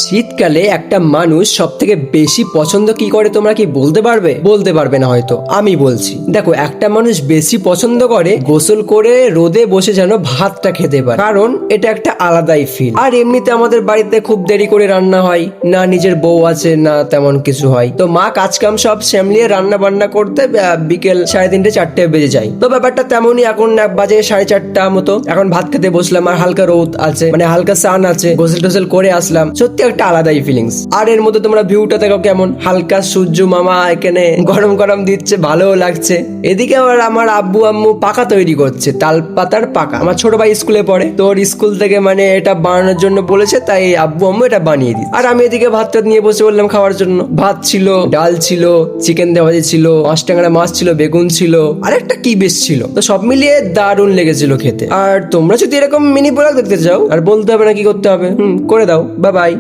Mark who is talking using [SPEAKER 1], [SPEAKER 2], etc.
[SPEAKER 1] শীতকালে একটা মানুষ সব থেকে বেশি পছন্দ কি করে তোমরা কি বলতে পারবে? বলতে পারবে না হয়তো, আমি বলছি। দেখো, একটা মানুষ বেশি পছন্দ করে গোসল করে রোদে বসে যেন ভাতটা খেতে পারে, কারণ এটা একটা আলাদাই ফিল। আর এমনিতে আমাদের বাড়িতে খুব দেরি করে রান্না হয় না, নিজের বউ আছে না তেমন কিছু হয়, তো মা কাজকাম সব সামলিয়ে রান্না বান্না করতে বিকেল 3:30 4টে বেজে যায়। তো ব্যাপারটা তেমনই, এখন বাজে 4:30 মতো, এখন ভাত খেতে বসলাম আর হালকা রোদ আছে, মানে হালকা সান আছে, গোসল টোসল করে আসলাম, সত্যি একটা আলাদাই ফিলিংস। আর এর মধ্যে তোমরা ভিউটা দেখো কেমন, হালকা সূর্য মামা এখানে গরম গরম দিচ্ছে, ভালোও লাগছে। এদিকে আবার আমার আব্বু আম্মু পাকা তৈরি করছে, তাল পাতার পাকা। আমার ছোট ভাই স্কুলে পড়ে, তো ওর স্কুল থেকে মানে এটা বানানোর জন্য বলেছে, তাই আব্বু আম্মু এটা বানিয়ে দিই। আর আমি এদিকে ভাতটা নিয়ে বসে বললাম খাওয়ার জন্য। ভাত ছিল, ডাল ছিল, চিকেন দেওয়া ছিল, 5 ট্যাংরা মাছ ছিল, বেগুন ছিল, আর একটা কি বেশ ছিল। তো সব মিলিয়ে দারুণ লেগেছিল খেতে। আর তোমরা যদি এরকম মিনি ব্লগ দেখতে চাও, আর বলতে হবে না কি করতে হবে, করে দাও। Bye bye.